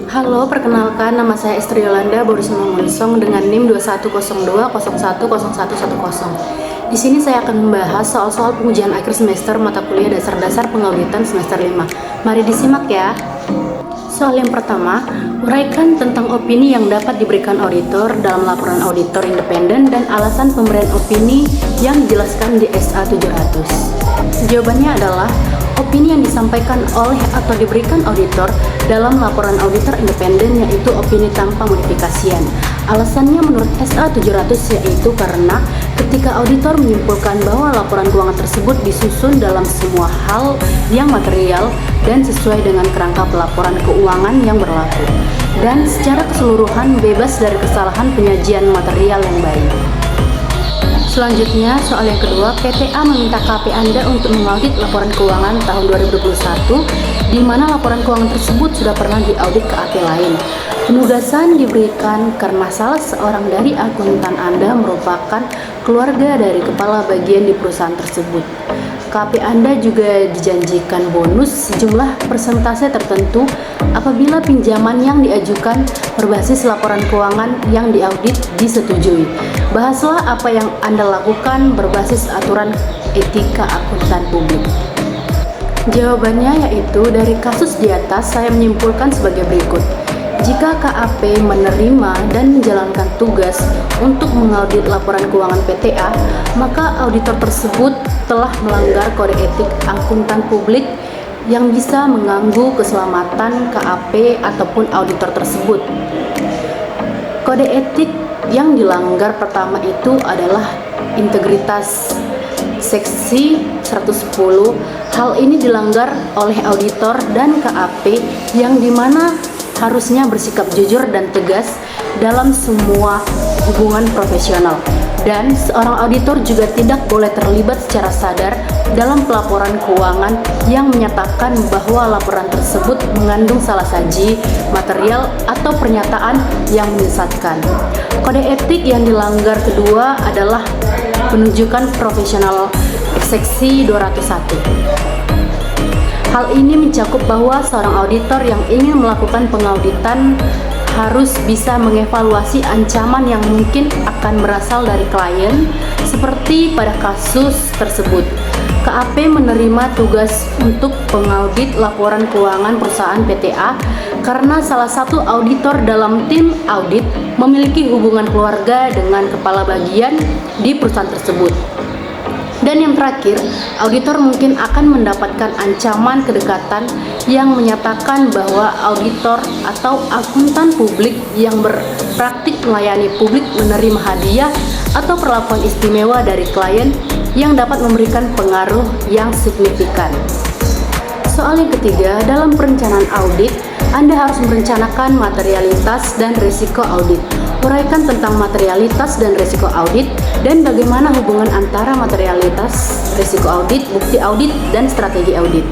Halo, perkenalkan nama saya Estri Yolanda Borusma Monsong dengan NIM 2102010110. Di sini saya akan membahas soal-soal pengujian akhir semester mata kuliah dasar-dasar pengauditan semester 5. Mari disimak ya. Soal yang pertama, uraikan tentang opini yang dapat diberikan auditor dalam laporan auditor independen dan alasan pemberian opini yang dijelaskan di SA 700. Jawabannya adalah opini yang disampaikan oleh atau diberikan auditor dalam laporan auditor independen yaitu opini tanpa modifikasian. Alasannya menurut SA 700 yaitu karena ketika auditor menyimpulkan bahwa laporan keuangan tersebut disusun dalam semua hal yang material dan sesuai dengan kerangka pelaporan keuangan yang berlaku dan secara keseluruhan bebas dari kesalahan penyajian material yang baik. Selanjutnya, soal yang kedua, PTA meminta KP Anda untuk mengaudit laporan keuangan tahun 2021, di mana laporan keuangan tersebut sudah pernah diaudit ke KP lain. Penugasan diberikan karena salah seorang dari akuntan Anda merupakan keluarga dari kepala bagian di perusahaan tersebut. KP Anda juga dijanjikan bonus sejumlah persentase tertentu apabila pinjaman yang diajukan berbasis laporan keuangan yang diaudit disetujui. Bahaslah apa yang Anda lakukan berbasis aturan etika akuntan publik. Jawabannya yaitu dari kasus di atas saya menyimpulkan sebagai berikut. Jika KAP menerima dan menjalankan tugas untuk mengaudit laporan keuangan PTA, maka auditor tersebut telah melanggar kode etik akuntan publik yang bisa mengganggu keselamatan KAP ataupun auditor tersebut. Kode etik yang dilanggar pertama itu adalah integritas. Seksi 110, hal ini dilanggar oleh auditor dan KAP yang dimana harusnya bersikap jujur dan tegas dalam semua hubungan profesional. Dan seorang auditor juga tidak boleh terlibat secara sadar dalam pelaporan keuangan yang menyatakan bahwa laporan tersebut mengandung salah saji, material, atau pernyataan yang menyesatkan. Kode etik yang dilanggar kedua adalah penunjukan profesional seksi 201. Hal ini mencakup bahwa seorang auditor yang ingin melakukan pengauditan harus bisa mengevaluasi ancaman yang mungkin akan berasal dari klien, seperti pada kasus tersebut. KAP menerima tugas untuk pengaudit laporan keuangan perusahaan PTA karena salah satu auditor dalam tim audit memiliki hubungan keluarga dengan kepala bagian di perusahaan tersebut. Dan yang terakhir, auditor mungkin akan mendapatkan ancaman kedekatan yang menyatakan bahwa auditor atau akuntan publik yang berpraktik melayani publik menerima hadiah atau perlakuan istimewa dari klien yang dapat memberikan pengaruh yang signifikan. Soal yang ketiga, dalam perencanaan audit, Anda harus merencanakan materialitas dan risiko audit. Uraikan tentang materialitas dan risiko audit dan bagaimana hubungan antara materialitas, risiko audit, bukti audit, dan strategi audit.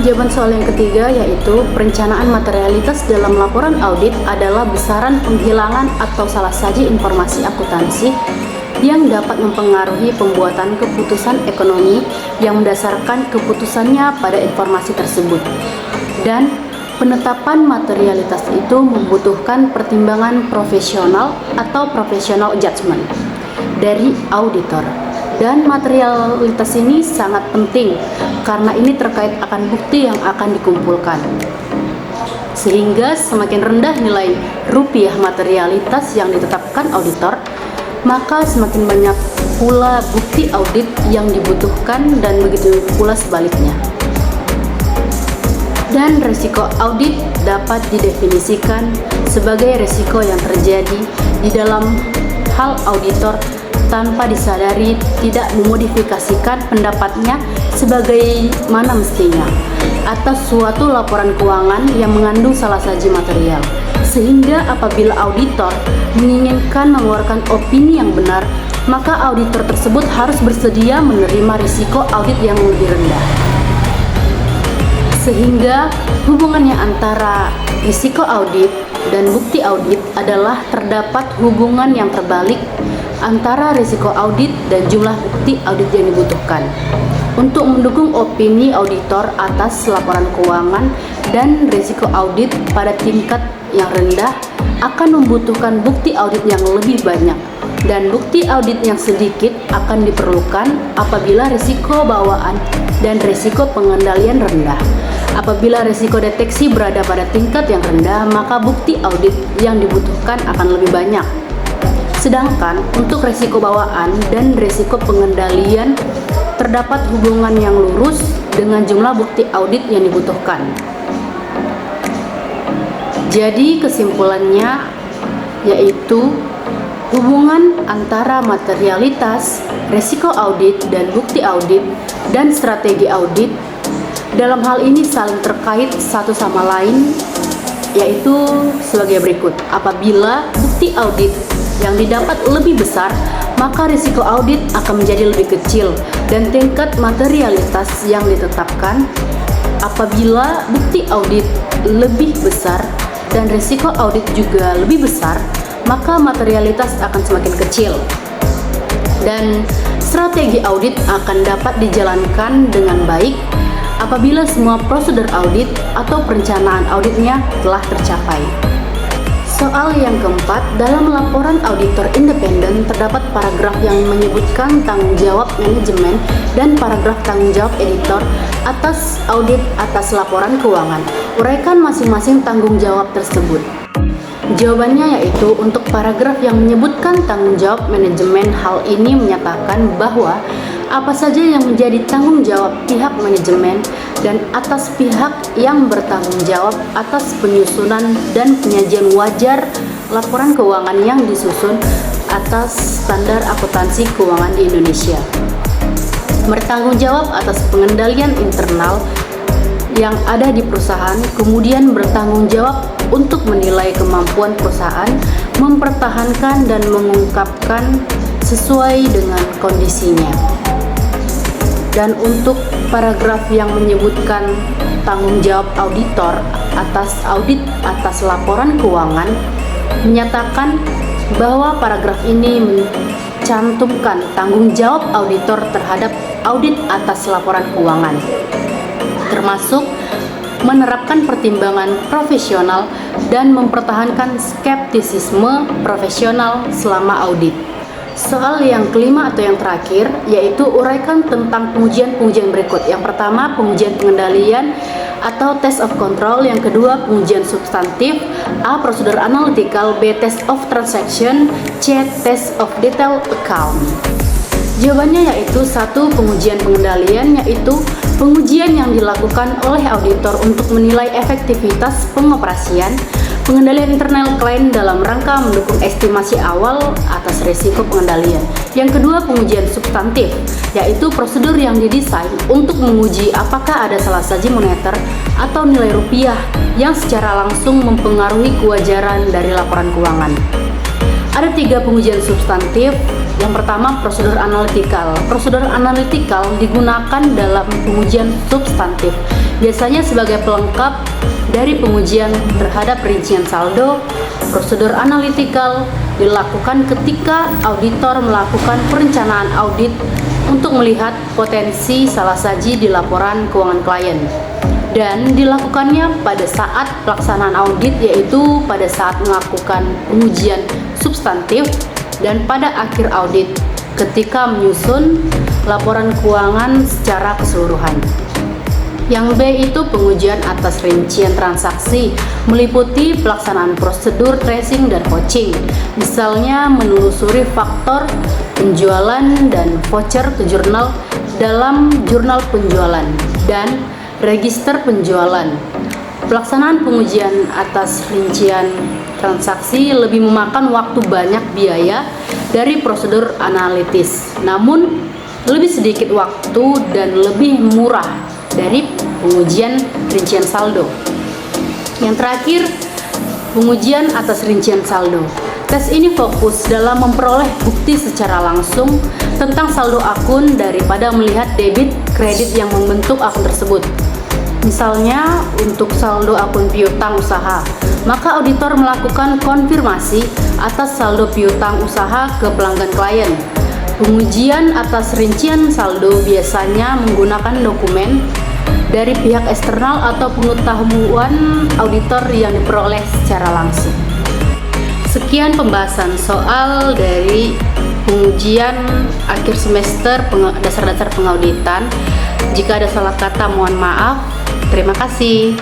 Jawaban soal yang ketiga yaitu perencanaan materialitas dalam laporan audit adalah besaran penghilangan atau salah saji informasi akuntansi yang dapat mempengaruhi pembuatan keputusan ekonomi yang mendasarkan keputusannya pada informasi tersebut. Dan penetapan materialitas itu membutuhkan pertimbangan profesional atau professional judgment dari auditor. Dan materialitas ini sangat penting karena ini terkait akan bukti yang akan dikumpulkan. Sehingga semakin rendah nilai rupiah materialitas yang ditetapkan auditor, maka semakin banyak pula bukti audit yang dibutuhkan dan begitu pula sebaliknya. Dan risiko audit dapat didefinisikan sebagai risiko yang terjadi di dalam hal auditor tanpa disadari tidak memodifikasikan pendapatnya sebagaimana mestinya atas suatu laporan keuangan yang mengandung salah saji material. Sehingga apabila auditor menginginkan mengeluarkan opini yang benar, maka auditor tersebut harus bersedia menerima risiko audit yang lebih rendah. Sehingga hubungannya antara risiko audit dan bukti audit adalah terdapat hubungan yang terbalik antara risiko audit dan jumlah bukti audit yang dibutuhkan. untuk mendukung opini auditor atas laporan keuangan dan risiko audit pada tingkat yang rendah akan membutuhkan bukti audit yang lebih banyak, dan bukti audit yang sedikit akan diperlukan apabila risiko bawaan dan risiko pengendalian rendah. Apabila risiko deteksi berada pada tingkat yang rendah, maka bukti audit yang dibutuhkan akan lebih banyak. Sedangkan untuk risiko bawaan dan risiko pengendalian terdapat hubungan yang lurus dengan jumlah bukti audit yang dibutuhkan. Jadi kesimpulannya yaitu hubungan antara materialitas, risiko audit dan bukti audit dan strategi audit dalam hal ini saling terkait satu sama lain, yaitu sebagai berikut. Apabila bukti audit yang didapat lebih besar, maka risiko audit akan menjadi lebih kecil dan tingkat materialitas yang ditetapkan. Apabila bukti audit lebih besar dan risiko audit juga lebih besar, maka materialitas akan semakin kecil. Dan strategi audit akan dapat dijalankan dengan baik apabila semua prosedur audit atau perencanaan auditnya telah tercapai. Soal yang keempat, dalam laporan auditor independen terdapat paragraf yang menyebutkan tanggung jawab manajemen dan paragraf tanggung jawab editor atas audit atas laporan keuangan. Uraikan masing-masing tanggung jawab tersebut. Jawabannya yaitu untuk paragraf yang menyebutkan tanggung jawab manajemen, hal ini menyatakan bahwa apa saja yang menjadi tanggung jawab pihak manajemen dan atas pihak yang bertanggung jawab atas penyusunan dan penyajian wajar laporan keuangan yang disusun atas standar akuntansi keuangan di Indonesia. Bertanggung jawab atas pengendalian internal yang ada di perusahaan, kemudian bertanggung jawab untuk menilai kemampuan perusahaan, mempertahankan dan mengungkapkan sesuai dengan kondisinya. Dan untuk paragraf yang menyebutkan tanggung jawab auditor atas audit atas laporan keuangan, menyatakan bahwa paragraf ini mencantumkan tanggung jawab auditor terhadap audit atas laporan keuangan, termasuk menerapkan pertimbangan profesional dan mempertahankan skeptisisme profesional selama audit. Soal yang kelima atau yang terakhir yaitu uraikan tentang pengujian-pengujian berikut. Yang pertama, pengujian pengendalian atau test of control. Yang kedua, pengujian substantif. A. Prosedur analytical. B. Test of transaction. C. Test of detail account. Jawabannya yaitu 1. Pengujian pengendalian, yaitu pengujian yang dilakukan oleh auditor untuk menilai efektivitas pengoperasian pengendalian internal klien dalam rangka mendukung estimasi awal atas risiko pengendalian. Yang kedua, pengujian substantif, yaitu prosedur yang didesain untuk menguji apakah ada salah saji moneter atau nilai rupiah yang secara langsung mempengaruhi kewajaran dari laporan keuangan. Ada 3 pengujian substantif. Yang pertama, prosedur analytical. Prosedur analytical digunakan dalam pengujian substantif, biasanya sebagai pelengkap dari pengujian terhadap rincian saldo. Prosedur analytical dilakukan ketika auditor melakukan perencanaan audit untuk melihat potensi salah saji di laporan keuangan klien, dan dilakukannya pada saat pelaksanaan audit, yaitu pada saat melakukan pengujian substantif dan pada akhir audit ketika menyusun laporan keuangan secara keseluruhan. Yang B itu pengujian atas rincian transaksi, meliputi pelaksanaan prosedur tracing dan vouching, misalnya menelusuri faktor penjualan dan voucher ke jurnal dalam jurnal penjualan dan register penjualan. Pelaksanaan pengujian atas rincian transaksi lebih memakan waktu banyak biaya dari prosedur analitis, namun lebih sedikit waktu dan lebih murah dari pengujian rincian saldo. Yang terakhir, pengujian atas rincian saldo. Tes ini fokus dalam memperoleh bukti secara langsung tentang saldo akun daripada melihat debit kredit yang membentuk akun tersebut. Misalnya untuk saldo akun piutang usaha, maka auditor melakukan konfirmasi atas saldo piutang usaha ke pelanggan klien. Pengujian atas rincian saldo biasanya menggunakan dokumen dari pihak eksternal atau pengetahuan auditor yang diperoleh secara langsung. Sekian pembahasan soal dari pengujian akhir semester dasar-dasar pengauditan. Jika ada salah kata mohon maaf. Terima kasih.